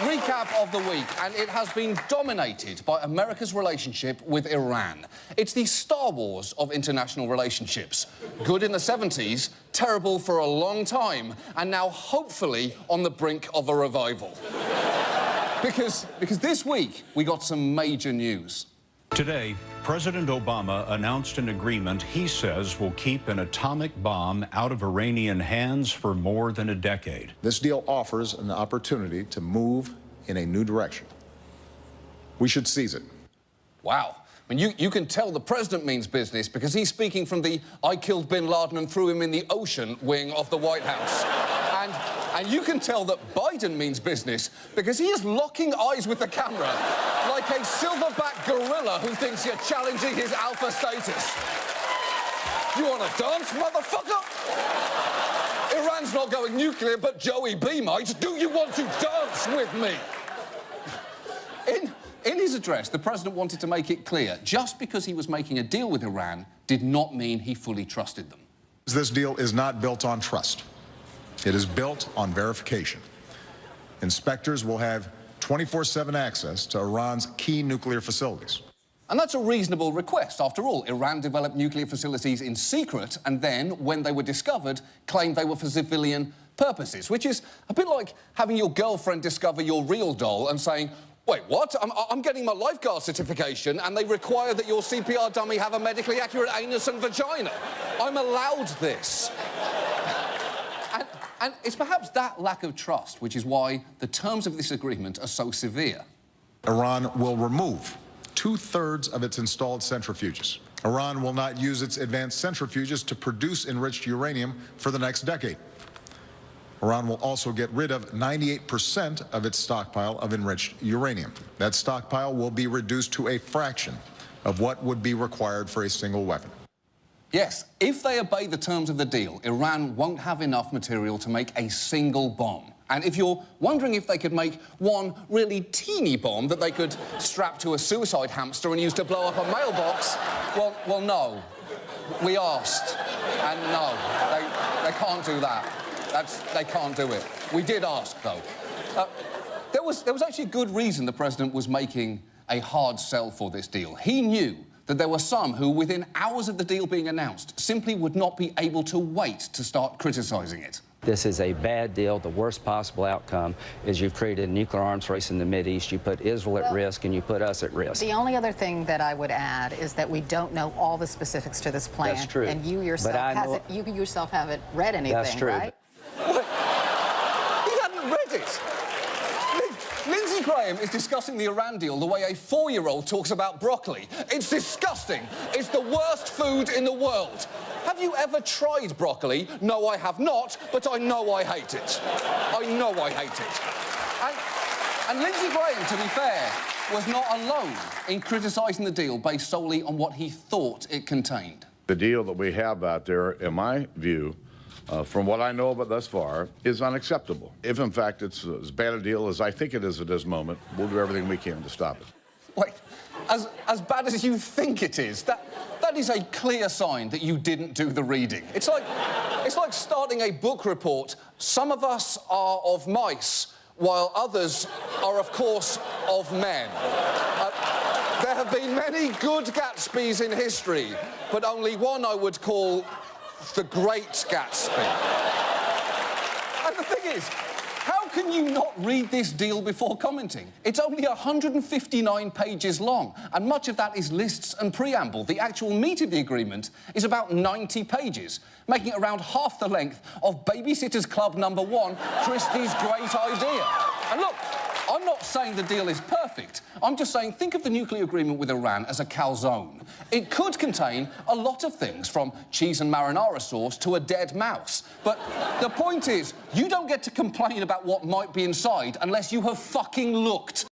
Recap of the week, and it has been dominated by America's relationship with Iran. It's the Star Wars of international relationships. Good in the 70s, terrible for a long time, and now hopefully on the brink of a revival. Because this week, we got some major news. Today, President Obama announced an agreement he says will keep an atomic bomb out of Iranian hands for more than a decade. This deal offers an opportunity to move in a new direction. We should seize it. Wow. I mean, you can tell the president means business because he's speaking from the "I killed bin Laden and threw him in the ocean" wing of the White House. And you can tell that Biden means business because he is locking eyes with the camera like a silverback gorilla who thinks you're challenging his alpha status. You want to dance, motherfucker? Iran's not going nuclear, but Joey B might. Do you want to dance with me? In his address, the president wanted to make it clear just because he was making a deal with Iran did not mean he fully trusted them. This deal is not built on trust. It is built on verification. Inspectors will have 24/7 access to Iran's key nuclear facilities. And that's a reasonable request. After all, Iran developed nuclear facilities in secret and then, when they were discovered, claimed they were for civilian purposes, which is a bit like having your girlfriend discover your real doll and saying, "Wait, what? I'm getting my lifeguard certification and they require that your CPR dummy have a medically accurate anus and vagina. I'm allowed this." And it's perhaps that lack of trust which is why the terms of this agreement are so severe. Iran will remove 2/3 of its installed centrifuges. Iran will not use its advanced centrifuges to produce enriched uranium for the next decade. Iran will also get rid of 98% of its stockpile of enriched uranium. That stockpile will be reduced to a fraction of what would be required for a single weapon. Yes, if they obey the terms of the deal, Iran won't have enough material to make a single bomb. And if you're wondering if they could make one really teeny bomb that they could strap to a suicide hamster and use to blow up a mailbox, well, no. We asked, and no, they can't do that. They can't do it. We did ask, though. There was actually a good reason the president was making a hard sell for this deal. He knew that there were some who, within hours of the deal being announced, simply would not be able to wait to start criticising it. This is a bad deal. The worst possible outcome is you've created a nuclear arms race in the Mideast. You put Israel at risk and you put us at risk. The only other thing that I would add is that we don't know all the specifics to this plan. That's true. And you yourself haven't read anything, That's true. right? He hadn't read it. Lindsey Graham is discussing the Iran deal the way a 4-year-old talks about broccoli. It's disgusting. It's the worst food in the world. Have you ever tried broccoli? No, I have not, but I know I hate it. I know I hate it. And Lindsey Graham, to be fair, was not alone in criticising the deal based solely on what he thought it contained. The deal that we have out there, in my view, from what I know of it thus far, is unacceptable. If, in fact, it's as bad a deal as I think it is at this moment, we'll do everything we can to stop it. Wait, as bad as you think it is, that is a clear sign that you didn't do the reading. It's like starting a book report. Some of us are of mice, while others are, of course, of men. There have been many good Gatsbys in history, but only one I would call the Great Gatsby. And the thing is, how can you not read this deal before commenting? It's only 159 pages long, and much of that is lists and preamble. The actual meat of the agreement is about 90 pages, making it around half the length of Babysitter's Club #1, Christie's Great Idea. And look, I'm not saying the deal is perfect. I'm just saying think of the nuclear agreement with Iran as a calzone. It could contain a lot of things, from cheese and marinara sauce to a dead mouse. But the point is, you don't get to complain about what might be inside unless you have fucking looked.